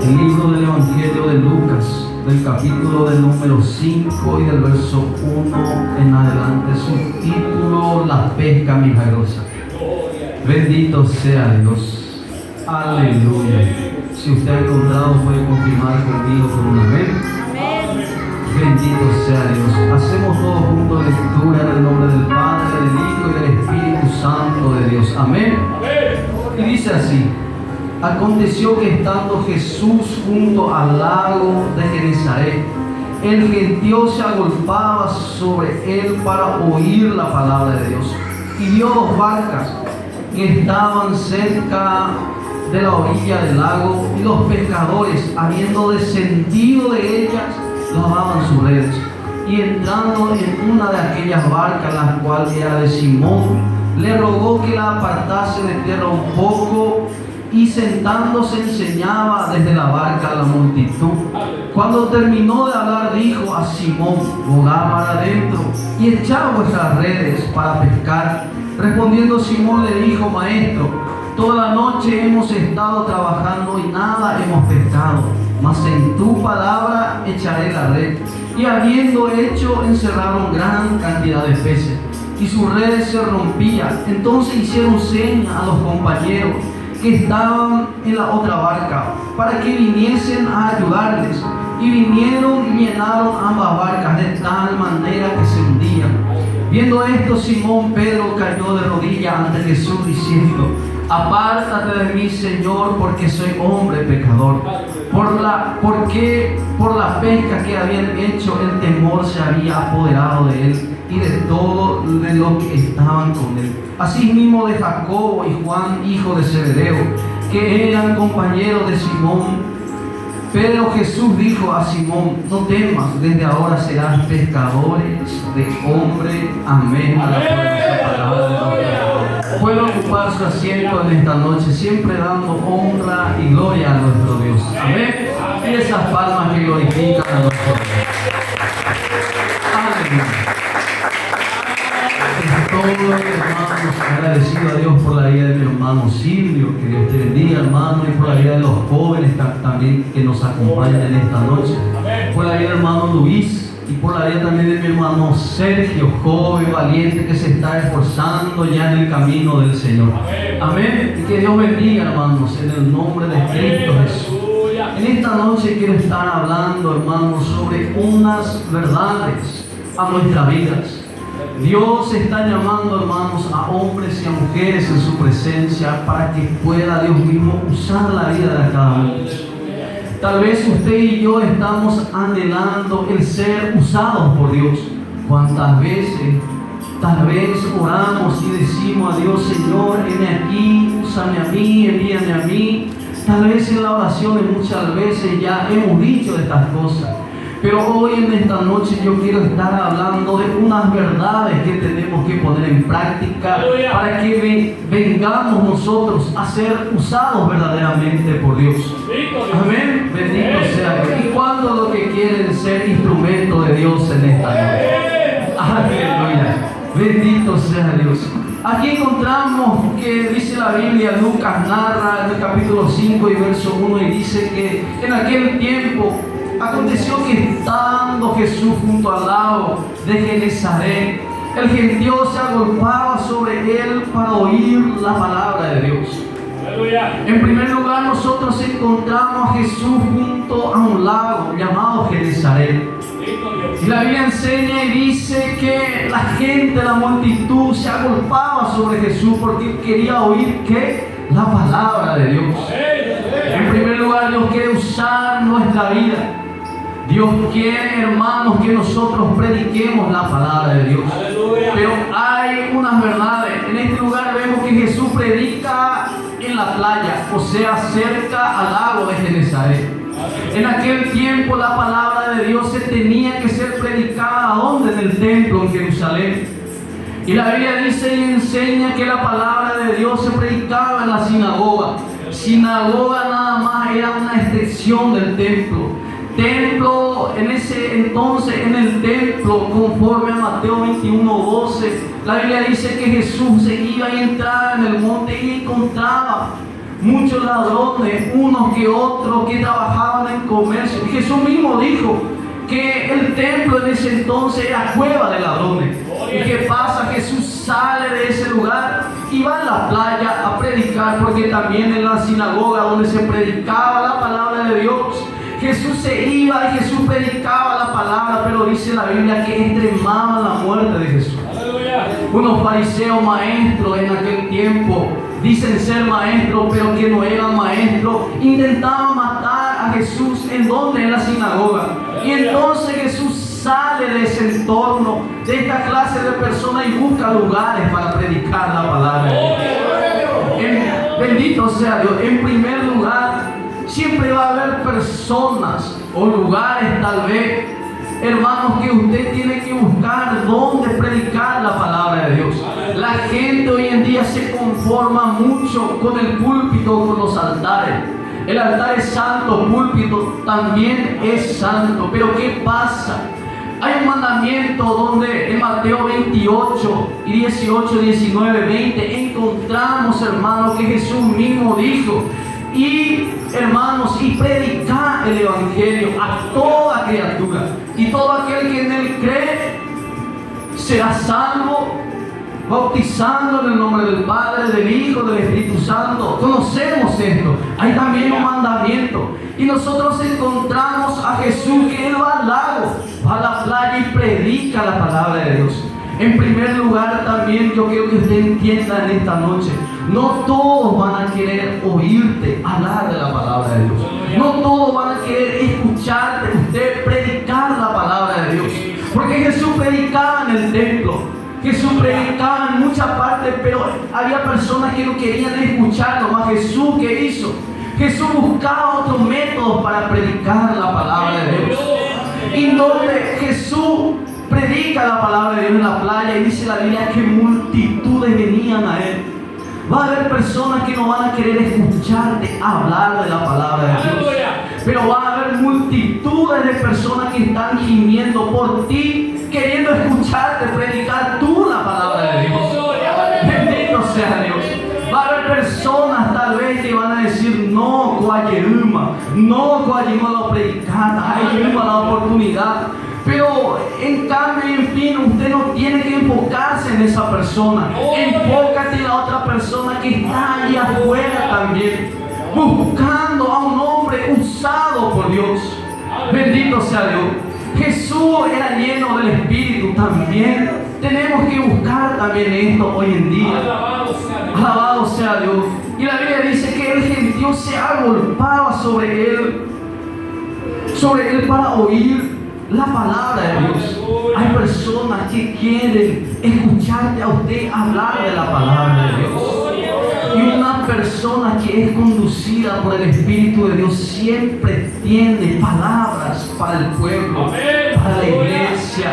El libro del Evangelio de Lucas, del capítulo del número 5 y del verso 1 en adelante. Su título: La pesca milagrosa. Bendito sea Dios. Aleluya. Si usted ha encontrado, puede confirmar conmigo con un amén. Bendito sea Dios. Hacemos todos juntos lectura en el nombre del Padre, del Hijo y del Espíritu Santo de Dios. Amén. Y dice así: aconteció que estando Jesús junto al lago de Genesaret, el gentío se agolpaba sobre él para oír la palabra de Dios. Y vio dos barcas que estaban cerca de la orilla del lago, y los pescadores, habiendo descendido de ellas, lavaban sus redes. Y entrando en una de aquellas barcas, la cual era de Simón, le rogó que la apartase de tierra un poco, y sentándose enseñaba desde la barca a la multitud. Cuando terminó de hablar, dijo a Simón: volad mar adentro y echad vuestras redes para pescar. Respondiendo Simón le dijo: Maestro, toda la noche hemos estado trabajando y nada hemos pescado, mas en tu palabra echaré la red. Y habiendo hecho, encerraron gran cantidad de peces, y sus redes se rompían. Entonces hicieron señas a los compañeros que estaban en la otra barca, para que viniesen a ayudarles. Y vinieron y llenaron ambas barcas de tal manera que se hundían. Viendo esto, Simón Pedro cayó de rodillas ante Jesús, diciendo: apártate de mí, Señor, porque soy hombre pecador. Porque por la pesca que habían hecho, el temor se había apoderado de él y de todo de los que estaban con él. Asimismo de Jacobo y Juan, hijo de Zebedeo, que eran compañeros de Simón. Pero Jesús dijo a Simón: no temas, desde ahora serás pescadores de hombres. Amén. A la palabra de Dios. Puede ocupar su asiento en esta noche, siempre dando honra y gloria a nuestro Dios. Amén. Y esas palmas que glorifican a nuestro Dios. Aleluya. Estoy, hermanos, agradecido a Dios por la vida de mi hermano Silvio. Que Dios te bendiga, hermano, y por la vida de los jóvenes también que nos acompañan en esta noche. Por la vida del hermano Luis y por la vida también de mi hermano Sergio, joven, valiente, que se está esforzando ya en el camino del Señor. Amén. Y que Dios bendiga, hermanos, en el nombre de Cristo Jesús. En esta noche quiero estar hablando, hermanos, sobre unas verdades a nuestras vidas. Dios está llamando, hermanos, a hombres y a mujeres en su presencia para que pueda Dios mismo usar la vida de cada uno. Tal vez usted y yo estamos anhelando el ser usados por Dios. ¿Cuántas veces tal vez oramos y decimos a Dios: Señor, heme aquí, úsame a mí, envíame a mí? Tal vez en la oración muchas veces ya hemos dicho estas cosas. Pero hoy en esta noche yo quiero estar hablando de unas verdades que tenemos que poner en práctica para que vengamos nosotros a ser usados verdaderamente por Dios. Amén. Bendito sea Dios. ¿Y cuántos lo que quieren ser instrumento de Dios en esta noche? Aleluya. Bendito sea Dios. Aquí encontramos que dice la Biblia, Lucas narra en el capítulo 5 y verso 1, y dice que en aquel tiempo aconteció que estando Jesús junto al lago de Genesaret, el gentío se agolpaba sobre él para oír la palabra de Dios. En primer lugar, nosotros encontramos a Jesús junto a un lago llamado Genesaret. Y la Biblia enseña y dice que la gente, la multitud, se agolpaba sobre Jesús porque quería oír ¿qué? La palabra de Dios. En primer lugar, Dios quiere usar nuestra vida. Dios quiere, hermanos, que nosotros prediquemos la palabra de Dios. Pero hay unas verdades. En este lugar vemos que Jesús predica en la playa, o sea, cerca al lago de Genesaret. En aquel tiempo la palabra de Dios se tenía que ser predicada, ¿a dónde? En el templo en Jerusalén. Y la Biblia dice y enseña que la palabra de Dios se predicaba en la sinagoga. Sinagoga nada más era una extensión del templo. Templo, en ese entonces, en el templo, conforme a Mateo 21:12, la Biblia dice que Jesús se iba y entraba en el monte y encontraba muchos ladrones, unos que otros que trabajaban en comercio. Y Jesús mismo dijo que el templo en ese entonces era cueva de ladrones. ¿Y qué pasa? Jesús sale de ese lugar y va a la playa a predicar, porque también en la sinagoga donde se predicaba la palabra de Dios, Jesús se iba y Jesús predicaba la palabra, pero dice la Biblia que extremaban la muerte de Jesús. Unos fariseos maestros en aquel tiempo, dicen ser maestros, pero que no eran maestros, intentaban matar a Jesús. ¿En donde? En la sinagoga. Y entonces Jesús sale de ese entorno, de esta clase de personas, y busca lugares para predicar la palabra. Bendito sea Dios. En primer lugar, siempre va a haber personas o lugares, tal vez, hermanos, que usted tiene que buscar dónde predicar la palabra de Dios. La gente hoy en día se conforma mucho con el púlpito, con los altares. El altar es santo, el púlpito también es santo. Pero ¿qué pasa? Hay un mandamiento donde en Mateo 28 y 18, 19, 20 encontramos, hermanos, que Jesús mismo dijo: y hermanos, y predicar el evangelio a toda criatura, y todo aquel que en él cree será salvo, bautizando en el nombre del Padre, del Hijo, del Espíritu Santo. Conocemos esto. Hay también un mandamiento, y nosotros encontramos a Jesús que él va al lago, va a la playa y predica la palabra de Dios. En primer lugar, también yo quiero que usted entienda en esta noche: no todos van a querer oírte hablar de la palabra de Dios. No todos van a querer escucharte usted predicar la palabra de Dios. Porque Jesús predicaba en el templo, Jesús predicaba en muchas partes, pero había personas que no querían escucharlo. Más Jesús, ¿qué hizo? Jesús buscaba otros métodos para predicar la palabra de Dios. Y donde Jesús predica la palabra de Dios en la playa, y dice la Biblia que multitudes venían a él. Va a haber personas que no van a querer escucharte hablar de la palabra de Dios, pero va a haber multitudes de personas que están gimiendo por ti, queriendo escucharte predicar tú la palabra de Dios. Bendito sea Dios. Va a haber personas tal vez que van a decir: no, coayeruma, no, coayeruma la predicata, hay la oportunidad. Pero en cambio, en fin, usted no tiene que enfocarse en esa persona. Enfócate en la otra persona que está allá afuera también, buscando a un hombre usado por Dios. Bendito sea Dios. Jesús era lleno del Espíritu también. Tenemos que buscar también esto hoy en día. Alabado sea Dios. Y la Biblia dice que el gentío se agolpaba sobre él para oír la palabra de Dios. Hay personas que quieren escucharte a usted hablar de la palabra de Dios. Y una persona que es conducida por el Espíritu de Dios siempre tiene palabras para el pueblo, para la iglesia,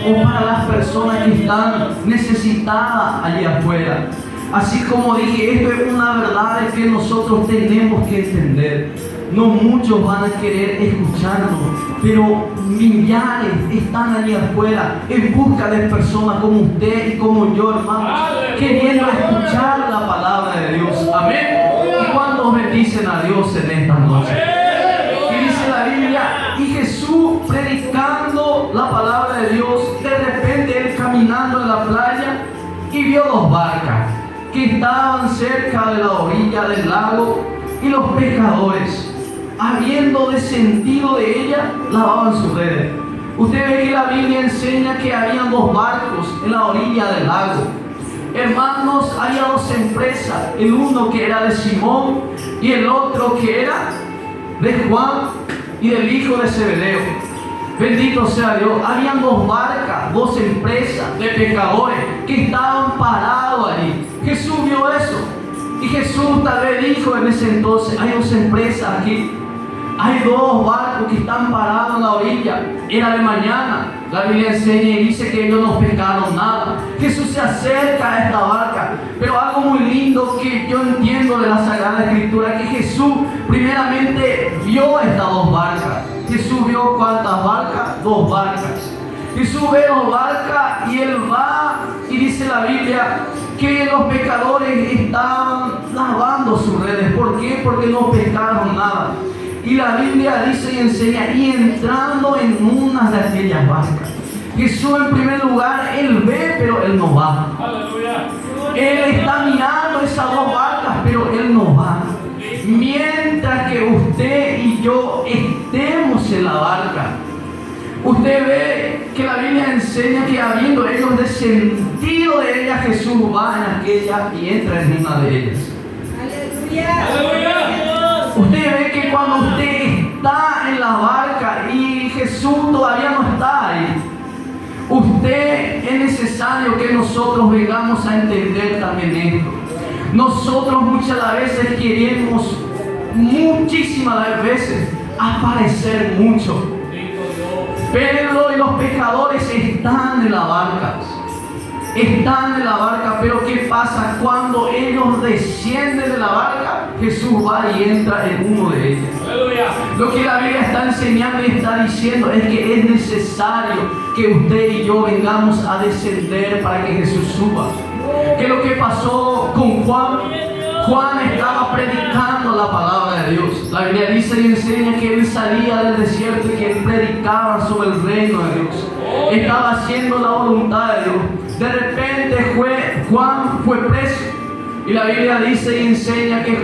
o para las personas que están necesitadas allá afuera. Así como dije, esto es una verdad que nosotros tenemos que entender. No muchos van a querer escucharnos, pero millares están allí afuera en busca de personas como usted y como yo, hermanos, queriendo escuchar la palabra de Dios. Amén. ¿Y cuántos bendicen a Dios en esta noche? Y dice la Biblia: y Jesús predicando la palabra de Dios, de repente él caminando en la playa, y vio dos barcas que estaban cerca de la orilla del lago, y los pescadores, habiendo descendido de ella, lavaban sus redes. Usted ve que la Biblia enseña que habían dos barcos en la orilla del lago. Hermanos, había dos empresas, el uno que era de Simón y el otro que era de Juan y del hijo de Zebedeo. Bendito sea Dios. Habían dos barcas, dos empresas de pescadores que estaban parados allí. Jesús vio eso, y Jesús tal vez dijo en ese entonces: hay dos empresas aquí, hay dos barcos que están parados en la orilla. Era de mañana. La Biblia enseña y dice que ellos no pescaron nada. Jesús se acerca a esta barca, pero algo muy lindo que yo entiendo de la Sagrada Escritura, que Jesús primeramente vio estas dos barcas. Jesús vio ¿cuántas barcas? Dos barcas. Jesús ve dos barcas y él va, y dice la Biblia que los pescadores estaban lavando sus redes. ¿Por qué? Porque no pescaron nada. Y la Biblia dice y enseña, y entrando en una de aquellas barcas. Jesús en primer lugar, Él ve, pero Él no va. Aleluya. Él está mirando esas dos barcas, pero Él no va. Mientras que usted y yo estemos en la barca, usted ve que la Biblia enseña que habiendo ellos descendido de ella, Jesús va en aquella y entra en una de ellas. Aleluya. Usted ve que cuando usted está en la barca y Jesús todavía no está ahí, usted es necesario que nosotros vengamos a entender también esto. Nosotros muchas veces queremos, muchísimas veces, aparecer mucho. Pedro y los pescadores están en la barca. Están en la barca, pero ¿qué pasa? Cuando ellos descienden de la barca, Jesús va y entra en uno de ellos. Aleluya. Lo que la Biblia está enseñando y está diciendo es que es necesario que usted y yo vengamos a descender para que Jesús suba. Que lo que pasó con Juan estaba predicando la palabra de Dios. La Biblia dice y enseña que él salía del desierto y que él predicaba sobre el reino de Dios. Estaba haciendo la voluntad de Dios. De repente Juan fue preso. Y la Biblia dice y enseña que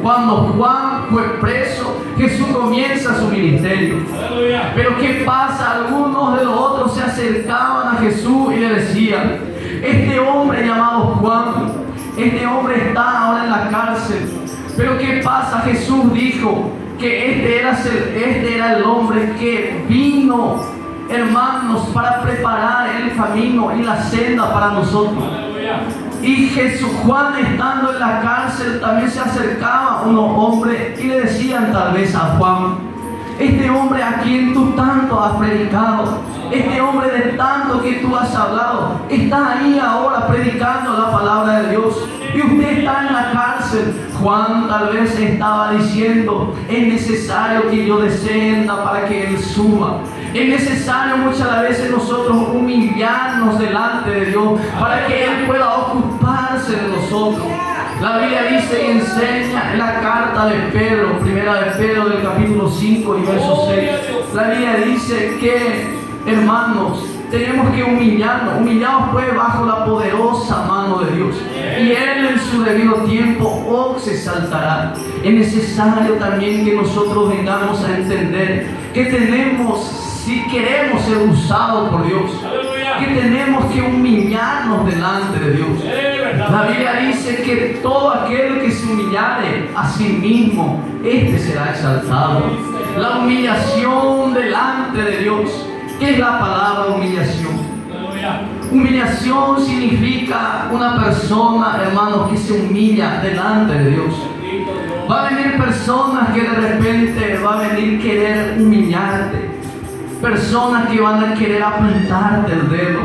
cuando Juan fue preso, Jesús comienza su ministerio. Aleluya. Pero ¿qué pasa? Algunos de los otros se acercaban a Jesús y le decían: este hombre llamado Juan, este hombre está ahora en la cárcel. Pero ¿qué pasa? Jesús dijo que este era el hombre que vino, hermanos, para preparar el camino y la senda para nosotros. Aleluya. Y Juan, estando en la cárcel, también se acercaba a unos hombres y le decían tal vez a Juan: este hombre a quien tú tanto has predicado, este hombre de tanto que tú has hablado, está ahí ahora predicando la palabra de Dios y usted está en la cárcel. Juan tal vez estaba diciendo: es necesario que yo descienda para que Él suba. Es necesario muchas veces nosotros humillarnos delante de Dios para que Él pueda ocuparse de nosotros. La Biblia dice y enseña en la carta de Pedro, primera de Pedro del capítulo 5 y verso 6. La Biblia dice que, hermanos, tenemos que humillados pues bajo la poderosa mano de Dios. Y Él en su debido tiempo os exaltará. Es necesario también que nosotros vengamos a entender que tenemos, si queremos ser usados por Dios, que tenemos que humillarnos delante de Dios. La Biblia dice que todo aquel que se humillare a sí mismo, este será exaltado. La humillación delante de Dios. ¿Qué es la palabra humillación? Humillación significa una persona, hermanos, que se humilla delante de Dios. Va a venir personas que de repente va a venir querer humillarte. Personas que van a querer apuntarte el dedo.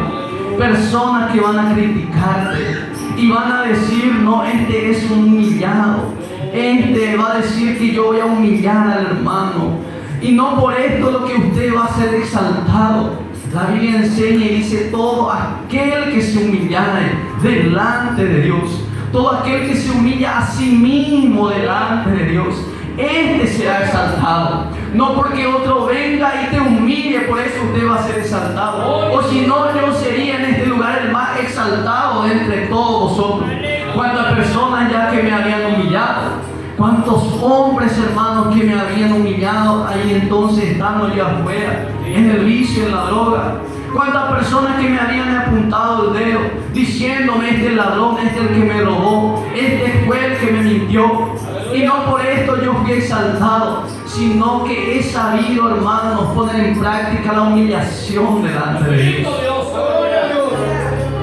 Personas que van a criticarte. Y van a decir: no, este es un humillado. Este va a decir que yo voy a humillar al hermano. Y no por esto lo que usted va a ser exaltado. La Biblia enseña y dice: todo aquel que se humillare delante de Dios, todo aquel que se humilla a sí mismo delante de Dios, este será exaltado. No porque otro venga y te humille, por eso usted va a ser exaltado. O si no, yo sería en este lugar el más exaltado de entre todos vosotros. ¿Cuántas personas ya que me habían humillado? ¿Cuántos hombres, hermanos, que me habían humillado ahí entonces estando yo afuera, en el vicio, en la droga? ¿Cuántas personas que me habían apuntado el dedo, diciéndome: este es el ladrón, este es el que me robó, este fue el que me mintió? Y no por esto yo fui exaltado, sino que he sabido, hermanos, poner en práctica la humillación delante de Dios.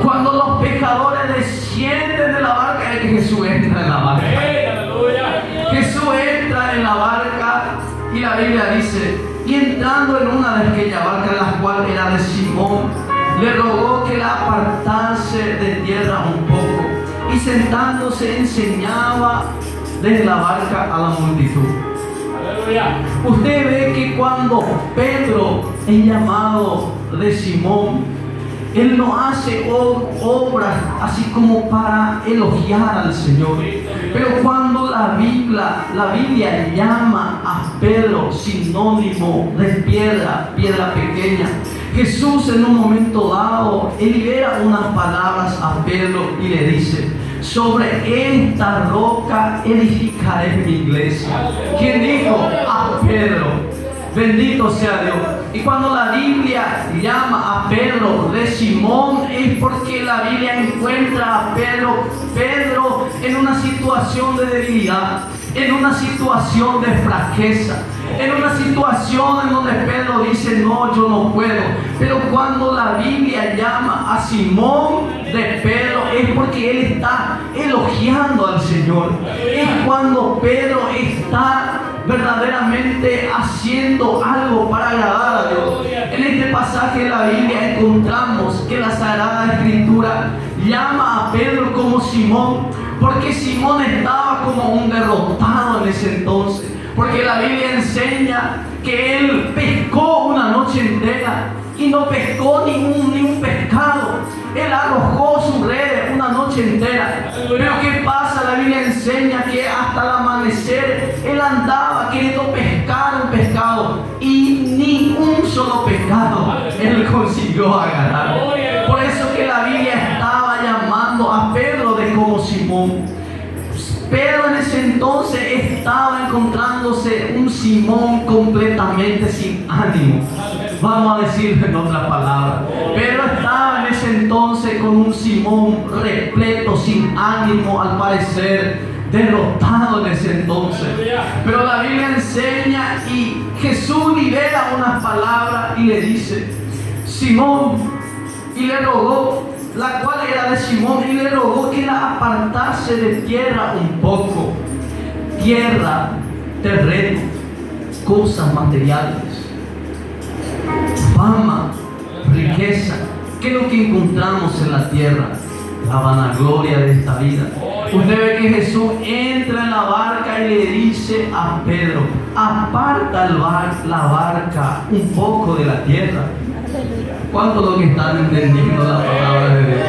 Cuando los pecadores descienden de la barca, es que Jesús entra en la barca. Jesús entra en la barca y la Biblia dice: y entrando en una de aquellas barcas, la cual era de Simón, le rogó que la apartase de tierra un poco, y sentándose enseñaba desde la barca a la multitud. Aleluya. Usted ve que cuando Pedro es llamado de Simón, Él no hace obras así como para elogiar al Señor. Pero cuando la Biblia llama a Pedro sinónimo de piedra pequeña, Jesús en un momento dado, Él libera unas palabras a Pedro y le dice: sobre esta roca edificaré mi iglesia. ¿Quién dijo? A Pedro. Bendito sea Dios. Y cuando la Biblia llama a Pedro de Simón, es porque la Biblia encuentra a Pedro en una situación de debilidad, en una situación de flaqueza, en una situación en donde Pedro dice: no, yo no puedo. Pero cuando la Biblia llama a Simón de Pedro, es porque él está elogiando al Señor. Es cuando Pedro está verdaderamente haciendo algo para agradar a Dios. En este pasaje de la Biblia encontramos que la Sagrada Escritura llama a Pedro como Simón, porque Simón estaba como un derrotado en ese entonces. Porque la Biblia enseña que él pescó una noche entera y no pescó ni un pescado. Él arrojó su red una noche entera. Pero ¿qué pasa? La Biblia enseña que hasta el amanecer él andaba queriendo pescar un pescado y ni un solo pescado él consiguió agarrar. Por eso que la Biblia estaba llamando a Pedro de como Simón. Pedro en ese entonces estaba encontrándose un Simón completamente sin ánimo. Vamos a decirlo en otras palabras. Pedro estaba en ese entonces con un Simón repleto, sin ánimo, al parecer derrotado en ese entonces. Pero la Biblia enseña y Jesús libera unas palabras y le dice: Simón, y le rogó, la cual era de Simón, y le rogó que la apartase de tierra un poco. Tierra, terreno, cosas materiales, fama, riqueza. ¿Qué es lo que encontramos en la tierra? La vanagloria de esta vida. Usted ve que Jesús entra en la barca y le dice a Pedro: aparta la barca un poco de la tierra. ¿Cuántos lo que están entendiendo la palabra de Dios?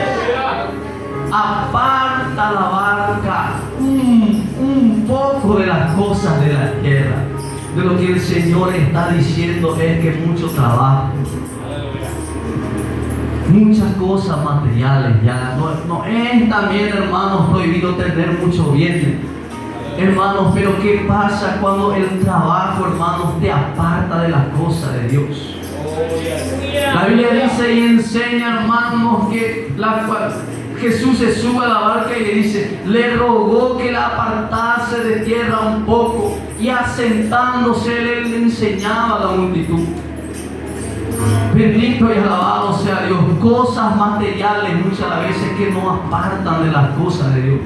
Aparta la barca un poco de las cosas de la tierra. De lo que el Señor está diciendo es que mucho trabajo, muchas cosas materiales ya. No es también, hermanos, prohibido tener mucho bien, hermanos, pero ¿qué pasa cuando el trabajo, hermanos, te aparta de las cosas de Dios? La Biblia dice y enseña, hermanos, que Jesús se sube a la barca y le dice, le rogó que la apartase de tierra un poco, y asentándose él le enseñaba a la multitud. Bendito y alabado sea Dios. Cosas materiales muchas veces que nos apartan de las cosas de Dios.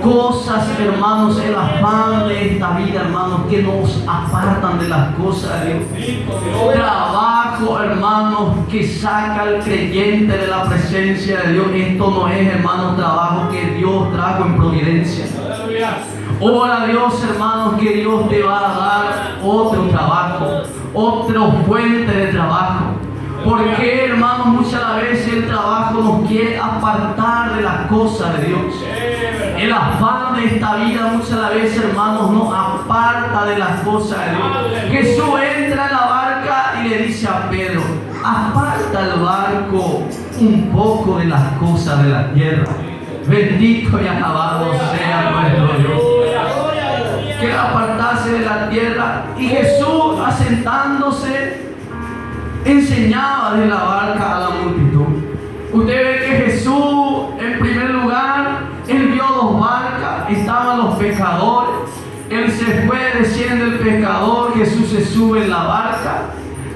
Cosas, hermanos, el afán de esta vida, hermanos, que nos apartan de las cosas de Dios. Trabajo, hermanos, que saca al creyente de la presencia de Dios. Esto no es, hermanos, trabajo que Dios trajo en providencia. Ora a Dios, hermanos, que Dios te va a dar otro trabajo, otra fuente de trabajo. Porque, hermanos, muchas veces el trabajo nos quiere apartar de las cosas de Dios. El afán de esta vida muchas veces, hermanos, nos aparta de las cosas de Dios. Jesús entra en la barca y le dice a Pedro, aparta el barco un poco de las cosas de la tierra. Bendito y alabado sea nuestro Dios. Que apartase de la tierra. Y Jesús, asentándose, enseñaba de la barca a la multitud. Usted ve que Jesús, en primer lugar, él vio dos barcas, estaban los pescadores. Él se fue, desciende el pescador, Jesús se sube en la barca.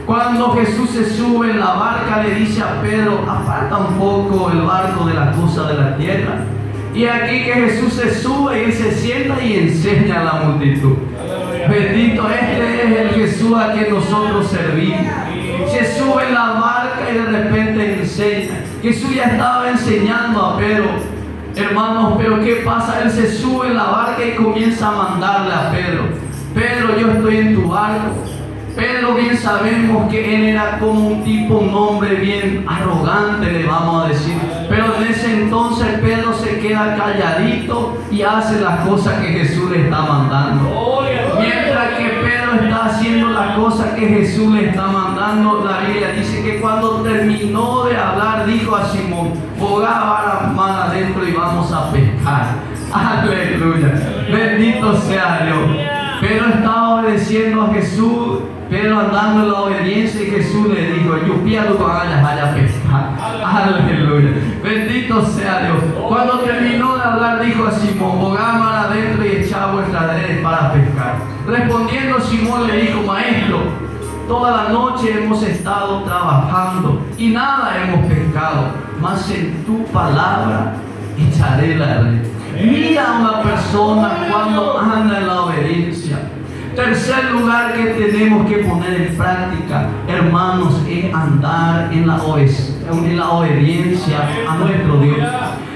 Cuando Jesús se sube en la barca, le dice a Pedro, aparta un poco el barco de las cosas de la tierra. Y aquí que Jesús se sube y él se sienta y enseña a la multitud. Bendito, este es el Jesús a quien nosotros servimos. Se sube en la barca y de repente enseña. Jesús ya estaba enseñando a Pedro, hermanos, pero ¿qué pasa? Él se sube en la barca y comienza a mandarle a Pedro, Pedro, yo estoy en tu barco, Pedro, bien sabemos que él era como un hombre bien arrogante, le vamos a decir. Pero en ese entonces Pedro se queda calladito y hace las cosas que Jesús le está mandando. Mientras que Pedro está haciendo las cosas que Jesús le está mandando, la Biblia dice que cuando terminó de hablar, dijo a Simón: bogá la mano adentro y vamos a pescar. Aleluya. Bendito sea Dios. Pedro estaba obedeciendo a Jesús, Pedro andando en la obediencia, y Jesús le dijo: yo pierdo con vaya a pescar. Aleluya. Bendito sea Dios. Cuando terminó de hablar, dijo a Simón: bogá mar adentro y echad vuestras redes para pescar. Respondiendo Simón le dijo: maestro, toda la noche hemos estado trabajando y nada hemos pescado, mas en tu palabra echaré la red. Mira a una persona cuando anda en la obediencia. Tercer lugar que tenemos que poner en práctica, hermanos, es andar en la obediencia a nuestro Dios.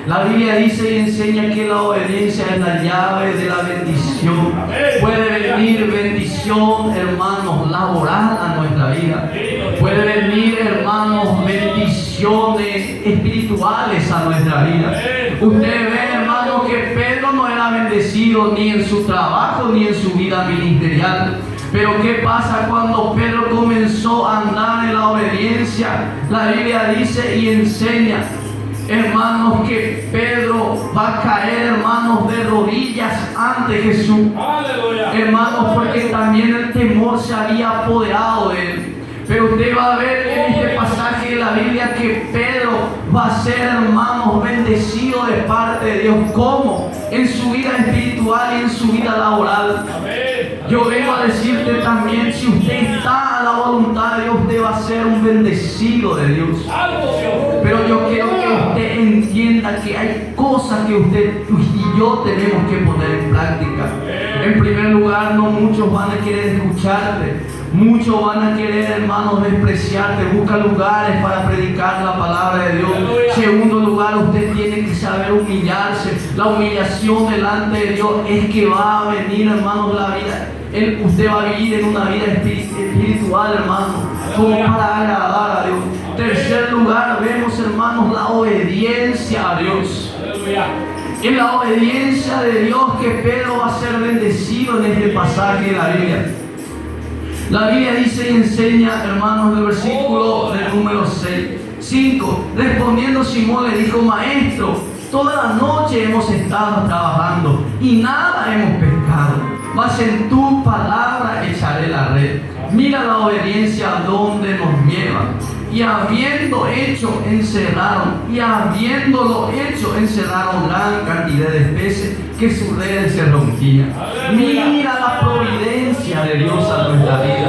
La Biblia dice y enseña que la obediencia es la llave de la bendición. Puede venir bendición, hermanos, laboral a nuestra vida. Puede venir, hermanos, bendiciones espirituales a nuestra vida. Usted ve, hermano, que Pedro no era bendecido ni en su trabajo ni en su vida ministerial. Pero ¿qué pasa cuando Pedro comenzó a andar en la obediencia? La Biblia dice y enseña, hermanos, que Pedro va a caer, hermanos, de rodillas ante Jesús. ¡Aleluya! Hermanos, porque también el temor se había apoderado de él. Pero usted va a ver en este pasaje de la Biblia que Pedro va a ser, hermanos, bendecido de parte de Dios. ¿Cómo? En su vida espiritual y en su vida laboral. Yo vengo a decirte también, si usted está a la voluntad de Dios, usted va a ser un bendecido de Dios. Pero yo quiero que usted entienda que hay cosas que usted y yo tenemos que poner en práctica. En primer lugar, no muchos van a querer escucharte. Muchos van a querer, hermanos, despreciarte. Busca lugares para predicar la palabra de Dios. Segundo lugar, usted tiene que saber humillarse. La humillación delante de Dios es que va a venir, hermanos, la vida. Usted va a vivir en una vida espiritual, hermano, como para agradar a Dios. Tercer lugar, vemos, hermanos, la obediencia a Dios. En la obediencia de Dios que Pedro va a ser bendecido en este pasaje de la Biblia. La Biblia dice y enseña, hermanos, del versículo del número 5. Respondiendo Simón le dijo: maestro, toda la noche hemos estado trabajando y nada hemos pescado, mas en tu palabra echaré la red. Mira la obediencia a donde nos lleva. Y habiéndolo hecho, encerraron gran cantidad de peces, que sus redes se rompían. Mira la providencia de Dios a nuestra vida.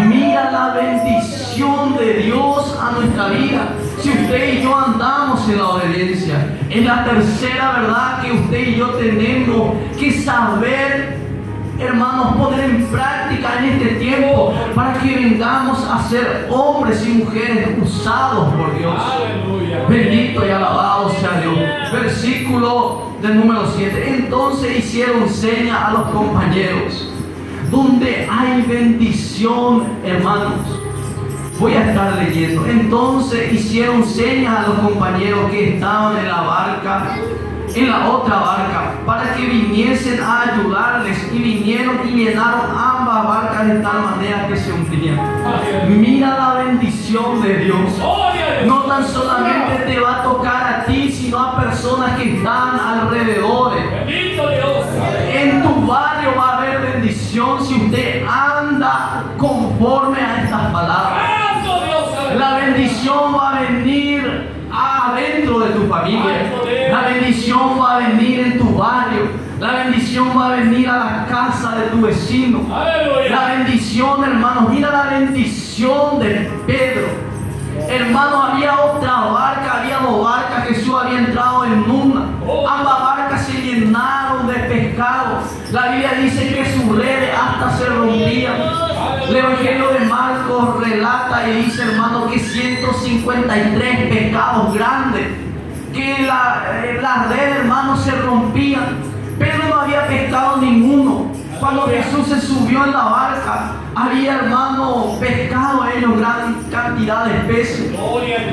Mira la bendición de Dios a nuestra vida. Si usted y yo andamos en la obediencia, es la tercera verdad que usted y yo tenemos que saber, hermanos, poner en práctica en este tiempo, para que vengamos a ser hombres y mujeres usados por Dios. Aleluya. Bendito y alabado sea Dios. Versículo del número 7. Entonces hicieron seña a los compañeros. Donde hay bendición, hermanos, voy a estar leyendo. Entonces hicieron señas a los compañeros que estaban en la barca, en la otra barca, para que viniesen a ayudarles, y vinieron y llenaron ambas barcas de tal manera que se hundían. Mira la bendición de Dios. No tan solamente te va a tocar a ti, sino a personas que están alrededor. En tu barrio va a haber bendición si usted anda conforme a estas palabras. La bendición va a venir adentro de tu familia. La bendición va a venir en tu barrio. La bendición va a venir a la casa de tu vecino. La bendición, hermanos, mira la bendición de Pedro. Hermano, había otra barca, había dos barcas. Jesús había entrado en una. Ambas barcas se llenaron de pescado. La Biblia dice que sus redes hasta se rompían. El Evangelio de Marcos relata y dice, hermano, que 153 pescados grandes, que las redes, hermanos, se rompían. Pedro no había pescado ninguno. Cuando Jesús se subió en la barca, había, hermano, pescado a ellos gran cantidad de peces.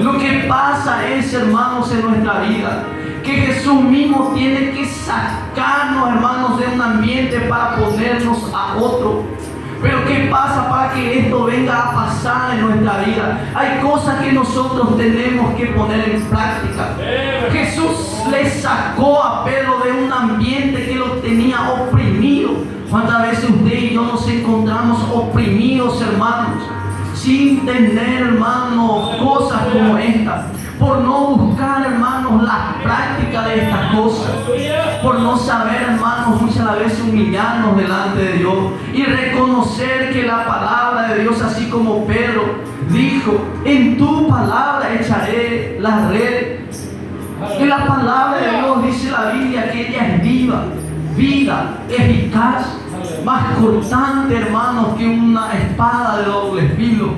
Lo que pasa es, hermanos, en nuestra vida, que Jesús mismo tiene que sacarnos, hermanos, de un ambiente para ponernos a otro. Pero ¿qué pasa para que esto venga a pasar en nuestra vida? Hay cosas que nosotros tenemos que poner en práctica. Jesús le sacó a Pedro de un ambiente que lo tenía oprimido. ¿Cuántas veces usted y yo nos encontramos oprimidos, hermanos? Sin tener, hermanos, cosas como estas. Por no buscar, hermanos, la práctica de estas cosas. Por no saber, hermanos, muchas veces humillarnos delante de Dios y reconocer que la palabra de Dios, así como Pedro dijo, en tu palabra echaré las redes. Y la palabra de Dios, dice la Biblia, que ella es viva, vida, eficaz, más cortante, hermanos, que una espada de doble filo.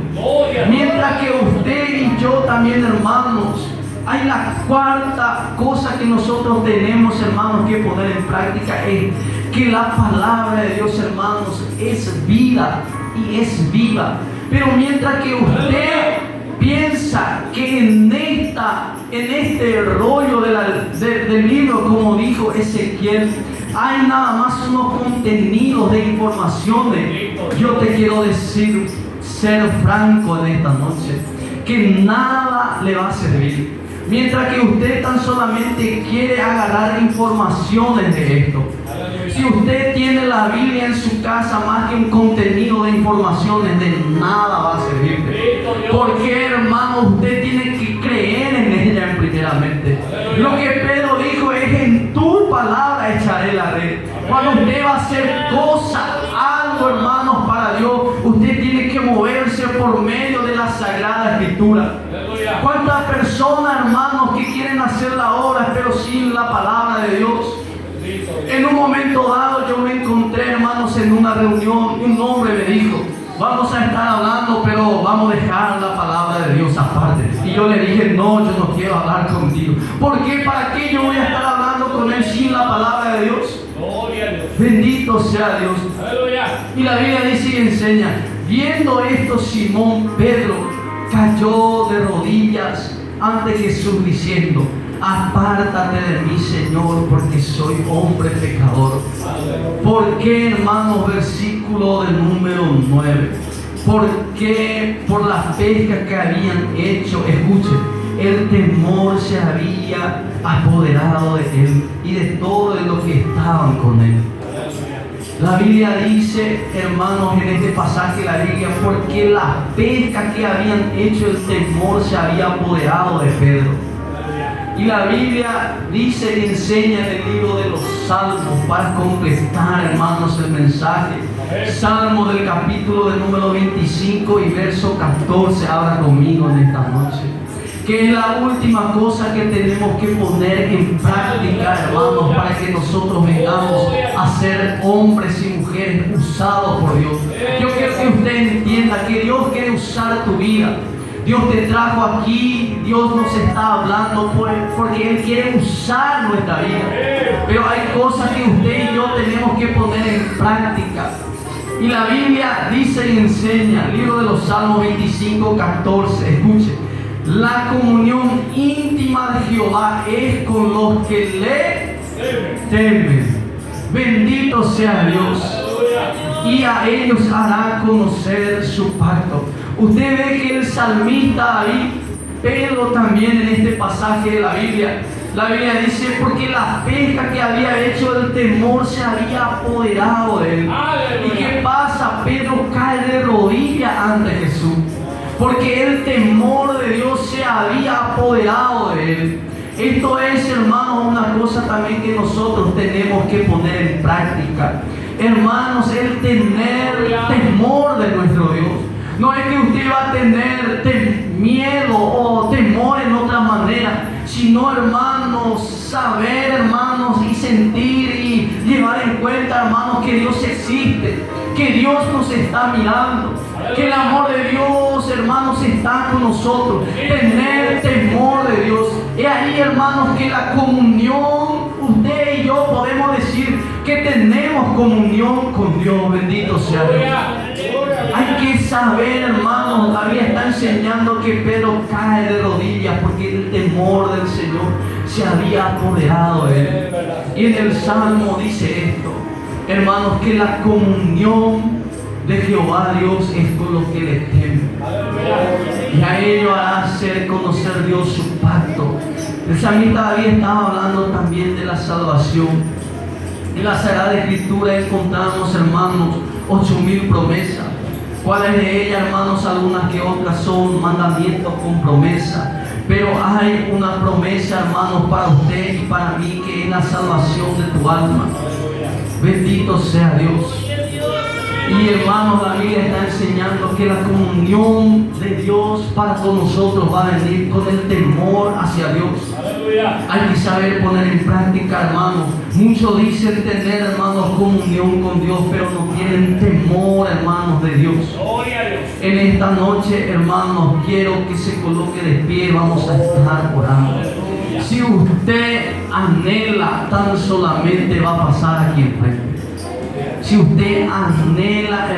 Mientras que usted y yo también, hermanos, hay la cuarta cosa que nosotros tenemos, hermanos, que poner en práctica, es que la palabra de Dios, hermanos, es vida y es viva. Pero mientras que usted piensa que en este rollo del libro, como dijo Ezequiel, hay nada más unos contenidos de informaciones, yo te quiero decir, ser franco en esta noche, que nada le va a servir. Mientras que usted tan solamente quiere agarrar informaciones de esto. Si usted tiene la Biblia en su casa más que un contenido de informaciones, de nada va a servirte. Porque, hermano, usted tiene que creer en ella primeramente. Lo que Pedro dijo es: en tu palabra echaré la red. Cuando usted va a hacer cosas, algo, hermanos, para Dios, usted tiene que moverse por medio de la Sagrada Escritura. ¿Cuántas personas, hermanos, que quieren hacer la obra pero sin la palabra de Dios? En un momento dado yo me encontré, hermanos, en una reunión y un hombre me dijo: vamos a estar hablando, pero vamos a dejar la palabra de Dios aparte. Y yo le dije: no, yo no quiero hablar contigo. ¿Por qué? ¿Para qué yo voy a estar hablando con él sin la palabra de Dios? Bendito sea Dios. Y la Biblia dice y enseña: viendo esto, Simón Pedro cayó de rodillas ante Jesús diciendo: apártate de mí, Señor, porque soy hombre pecador. ¿Por qué, hermanos? Versículo del número 9. Porque por la pesca que habían hecho, escuchen, el temor se había apoderado de él y de todos los que estaban con él. La Biblia dice, hermanos, en este pasaje de la Biblia, porque la pesca que habían hecho, el temor se había apoderado de Pedro. Y la Biblia dice y enseña en el libro de los Salmos, para completar, hermanos, el mensaje. Salmo del capítulo del número 25 y verso 14, habla conmigo en esta noche. Que es la última cosa que tenemos que poner en práctica, hermanos, para que nosotros vengamos a ser hombres y mujeres usados por Dios. Yo quiero que usted entienda que Dios quiere usar tu vida. Dios te trajo aquí, Dios nos está hablando porque Él quiere usar nuestra vida. Pero hay cosas que usted y yo tenemos que poner en práctica. Y la Biblia dice y enseña, libro de los Salmos 25, 14, escuche: la comunión íntima de Jehová es con los que le temen. Bendito sea Dios. Y a ellos hará conocer su pacto. Usted ve que el salmista David, Pedro también en este pasaje de la Biblia dice: porque la pesca que había hecho, el temor se había apoderado de él. ¿Y qué pasa? Pedro cae de rodillas ante Jesús, porque el temor de Dios se había apoderado de él. Esto es, hermanos, una cosa también que nosotros tenemos que poner en práctica. Hermanos, el tener temor de nuestro Dios. No es que usted va a tener miedo o temor en otra manera, sino, hermanos, saber, hermanos, y sentir y llevar en cuenta, hermanos, que Dios existe, que Dios nos está mirando, que el amor de Dios, hermanos, está con nosotros. Tener temor de Dios. Es ahí, hermanos, que la comunión, usted y yo podemos decir que tenemos comunión con Dios. Bendito sea Dios. Hay que saber, hermanos, David está enseñando que Pedro cae de rodillas porque el temor del Señor se había apoderado de él. Y en el Salmo dice esto, hermanos, que la comunión de Jehová Dios es con los que le temen. Y a ello hará hacer conocer Dios su pacto. El salmista David estaba hablando también de la salvación. En la Sagrada Escritura encontramos, hermanos, 8,000 promesas. ¿Cuáles de ellas, hermanos? Algunas que otras son mandamientos con promesa. Pero hay una promesa, hermanos, para usted y para mí, que es la salvación de tu alma. Bendito sea Dios. Y hermanos, la Biblia está enseñando que la comunión de Dios para con nosotros va a venir con el temor hacia Dios. Hay que saber poner en práctica, hermanos. Muchos dicen tener, hermanos, comunión con Dios, pero no tienen temor, hermanos, de Dios. En esta noche, hermanos, quiero que se coloque de pie. Vamos a estar orando. Si usted anhela, tan solamente va a pasar aquí enfrente. Si usted anhela, hermano,